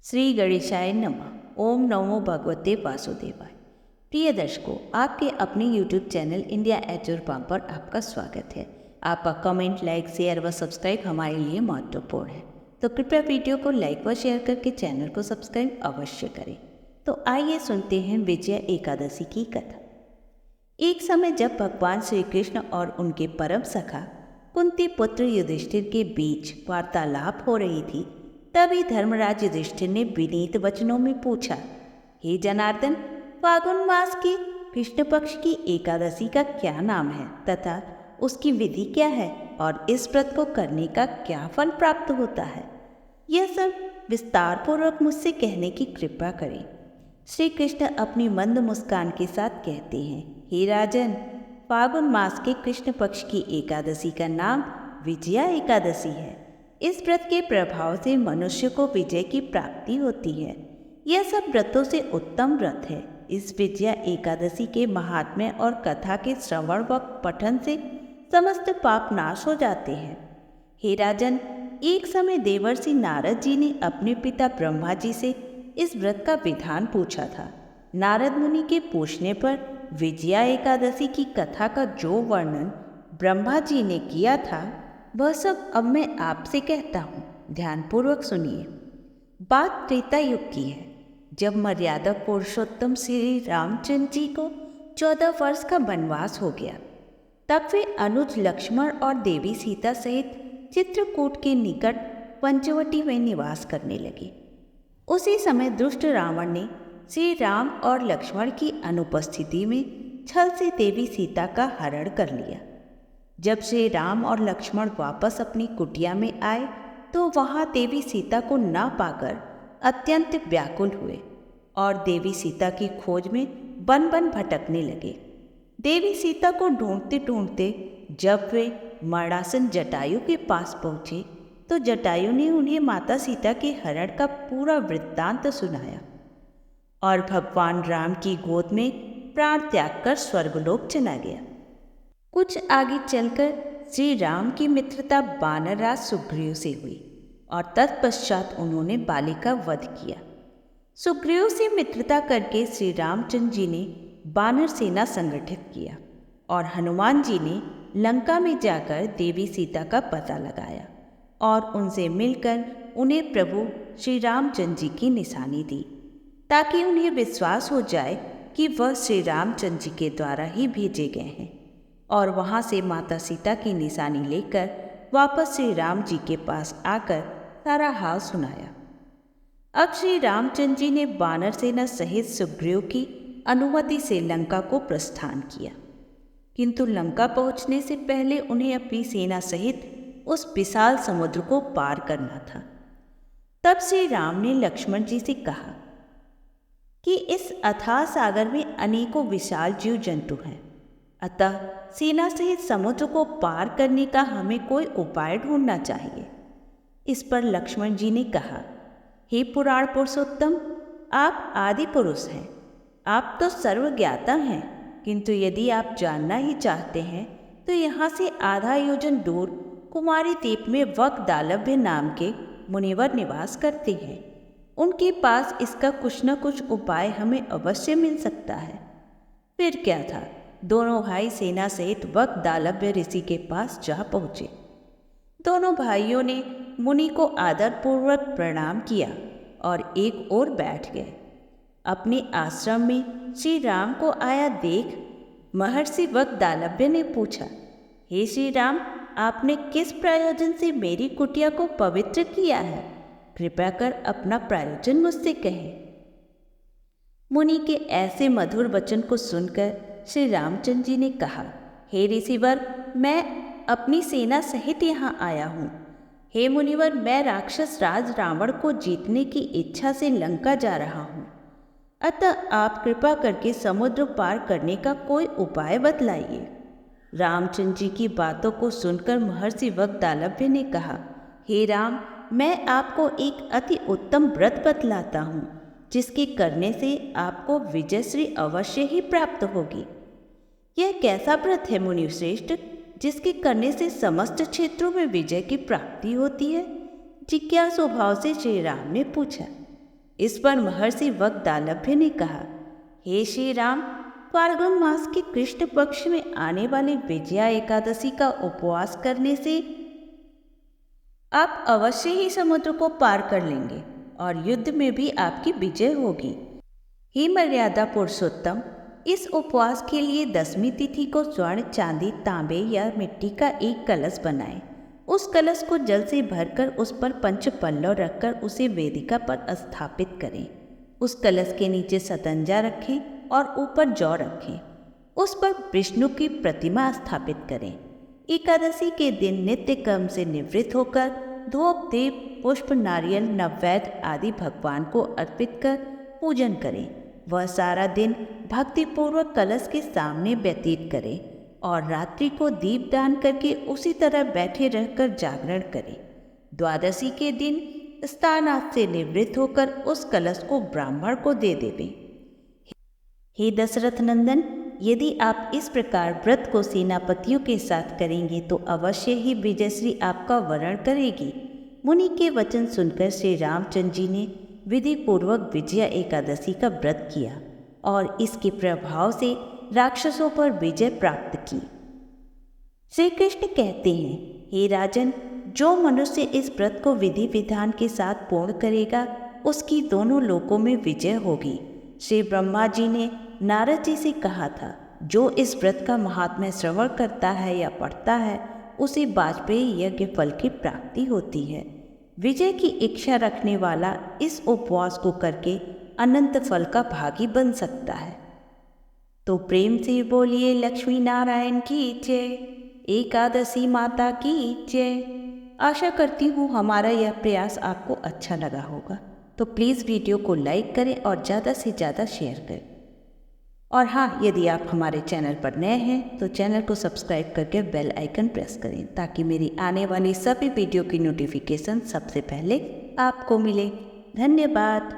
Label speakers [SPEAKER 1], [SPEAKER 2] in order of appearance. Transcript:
[SPEAKER 1] श्री गणेशाय नमः। ओम नमो भगवते वासुदेवाय। प्रिय दर्शकों, आपके अपने YouTube channel India at your palm पर आपका स्वागत है। आपका कमेंट, लाइक, शेयर व सब्सक्राइब हमारे लिए महत्वपूर्ण है, तो कृपया वीडियो को लाइक व शेयर करके चैनल को सब्सक्राइब अवश्य करें। तो आइए सुनते हैं विजया एकादशी की कथा। एक समय जब भगवान श्री कृष्ण और उनके परम सखा कुंती पुत्र युधिष्ठिर के बीच वार्तालाप हो रही थी, तभी धर्मराज युधिष्ठिर ने विनीत वचनों में पूछा, हे जनार्दन, फागुन मास की कृष्ण पक्ष की एकादशी का क्या नाम है तथा उसकी विधि क्या है और इस व्रत को करने का क्या फल प्राप्त होता है? यह सब विस्तार पूर्वक मुझसे कहने की कृपा करें। श्री कृष्ण अपनी मंद मुस्कान के साथ कहते हैं, हे राजन, फागुन मास के कृष्ण पक्ष की एकादशी का नाम विजया एकादशी है। इस व्रत के प्रभाव से मनुष्य को विजय की प्राप्ति होती है। यह सब व्रतों से उत्तम व्रत है। इस विजया एकादशी के महात्म्य और कथा के श्रवण व पठन से समस्त पाप नाश हो जाते हैं। हे राजन, एक समय देवर्षि नारद जी ने अपने पिता ब्रह्मा जी से इस व्रत का विधान पूछा था। नारद मुनि के पूछने पर विजया एकादशी की कथा का जो वर्णन ब्रह्मा जी ने किया था, वह सब अब मैं आपसे कहता हूँ। ध्यानपूर्वक सुनिए। बात त्रेता युग की है, जब मर्यादा पुरुषोत्तम श्री रामचंद्र जी को 14 वर्ष का वनवास हो गया। तब वे अनुज लक्ष्मण और देवी सीता सहित चित्रकूट के निकट पंचवटी में निवास करने लगे। उसी समय दुष्ट रावण ने श्री राम और लक्ष्मण की अनुपस्थिति में छल से देवी सीता का हरण कर लिया। जब श्री राम और लक्ष्मण वापस अपनी कुटिया में आए तो वहां देवी सीता को न पाकर अत्यंत व्याकुल हुए और देवी सीता की खोज में वन वन भटकने लगे। देवी सीता को ढूंढते ढूंढते जब वे मरणासन जटायु के पास पहुँचे तो जटायु ने उन्हें माता सीता के हरण का पूरा वृत्तांत सुनाया और भगवान राम की गोद में प्राण त्याग कर स्वर्गलोक चला गया। कुछ आगे चलकर श्री राम की मित्रता वानरराज सुग्रीव से हुई और तत्पश्चात उन्होंने बाली का वध किया। सुग्रीव से मित्रता करके श्री रामचंद्र जी ने वानर सेना संगठित किया और हनुमान जी ने लंका में जाकर देवी सीता का पता लगाया और उनसे मिलकर उन्हें प्रभु श्री रामचंद्र जी की निशानी दी, ताकि उन्हें विश्वास हो जाए कि वह श्री रामचंद्र जी के द्वारा ही भेजे गए हैं। और वहाँ से माता सीता की निशानी लेकर वापस श्री राम जी के पास आकर सारा हाल सुनाया। अब श्री रामचंद्र जी ने वानर सेना सहित सुग्रीव की अनुमति से लंका को प्रस्थान किया, किंतु लंका पहुँचने से पहले उन्हें अपनी सेना सहित उस विशाल समुद्र को पार करना था। तब श्री राम ने लक्ष्मण जी से कहा कि इस अथाह सागर में अनेकों विशाल जीव जंतु हैं, अतः सेना सहित समुद्र को पार करने का हमें कोई उपाय ढूंढना चाहिए। इस पर लक्ष्मण जी ने कहा, हे पुराण पुरुषोत्तम, आप आदि पुरुष हैं, आप तो सर्वज्ञाता हैं, किंतु यदि आप जानना ही चाहते हैं तो यहाँ से आधा योजन दूर कुमारी द्वीप में वक्दालभ्य नाम के मुनिवर निवास करते हैं। उनके पास इसका कुछ न कुछ उपाय हमें अवश्य मिल सकता है। फिर क्या था, दोनों भाई सेना सहित वक्दालभ्य ऋषि के पास जा पहुँचे। दोनों भाइयों ने मुनि को आदरपूर्वक प्रणाम किया और एक ओर बैठ गए। अपने आश्रम में श्री राम को आया देख महर्षि वक्दालभ्य ने पूछा, हे श्री राम, आपने किस प्रयोजन से मेरी कुटिया को पवित्र किया है? कृपया कर अपना प्रयोजन मुझसे कहें। मुनि के ऐसे मधुर वचन को सुनकर श्री रामचंद्र जी ने कहा, हे ऋषिवर, मैं अपनी सेना सहित यहाँ आया हूँ। हे मुनिवर, मैं राक्षस राज रावण को जीतने की इच्छा से लंका जा रहा हूँ, अतः आप कृपा करके समुद्र पार करने का कोई उपाय बतलाइए। रामचंद्र जी की बातों को सुनकर महर्षि वक्दालभ्य ने कहा, हे राम, मैं आपको एक अति उत्तम व्रत बतलाता हूँ, जिसके करने से आपको विजयश्री अवश्य ही प्राप्त होगी। यह कैसा व्रत है मुनिश्रेष्ठ, जिसके करने से समस्त क्षेत्रों में विजय की प्राप्ति होती है? जिज्ञासु भाव से श्री राम ने पूछा। इस पर महर्षि वग्दालभ्य ने कहा, हे श्री राम, फाल्गुन मास के कृष्ण पक्ष में आने वाली विजया एकादशी का उपवास करने से आप अवश्य ही समुद्र को पार कर लेंगे और युद्ध में भी आपकी विजय होगी। हे मर्यादा पुरुषोत्तम, इस उपवास के लिए 10वीं तिथि को स्वर्ण, चांदी, तांबे या मिट्टी का एक कलश बनाएं। उस कलश को जल से भरकर उस पर पंच पल्लव रखकर उसे वेदिका पर स्थापित करें। उस कलश के नीचे सतंजा रखें और ऊपर जौ रखें। उस पर विष्णु की प्रतिमा स्थापित करें। एकादशी के दिन नित्य कर्म से निवृत्त होकर धूप, दीप, पुष्प, नारियल, नैवेद्य आदि भगवान को अर्पित कर पूजन करें। वह सारा दिन भक्तिपूर्वक कलश के सामने व्यतीत करें और रात्रि को दीपदान करके उसी तरह बैठे रहकर जागरण करें। द्वादशी के दिन स्नानादि से निवृत्त होकर उस कलश को ब्राह्मण को दे देवें। हे दशरथ नंदन, यदि आप इस प्रकार व्रत को सेनापतियों के साथ करेंगे तो अवश्य ही विजयश्री आपका वरण करेगी। मुनि के वचन सुनकर श्री रामचंद्र जी ने विधि पूर्वक विजया एकादशी का व्रत किया और इसके प्रभाव से राक्षसों पर विजय प्राप्त की। श्री कृष्ण कहते हैं, हे राजन, जो मनुष्य इस व्रत को विधि विधान के साथ पूर्ण करेगा उसकी दोनों लोकों में विजय होगी। श्री ब्रह्मा जी ने नारद जी से कहा था, जो इस व्रत का महात्म्य श्रवण करता है या पढ़ता है उसे वाजपेयी यज्ञ फल की प्राप्ति होती है। विजय की इच्छा रखने वाला इस उपवास को करके अनंत फल का भागी बन सकता है। तो प्रेम से बोलिए लक्ष्मी नारायण की जय, एकादशी माता की जय। आशा करती हूँ हमारा यह प्रयास आपको अच्छा लगा होगा, तो प्लीज़ वीडियो को लाइक करें और ज़्यादा से ज़्यादा शेयर करें। और हाँ, यदि आप हमारे चैनल पर नए हैं तो चैनल को सब्सक्राइब करके बेल आइकन प्रेस करें ताकि मेरी आने वाली सभी वीडियो की नोटिफिकेशन सबसे पहले आपको मिले। धन्यवाद।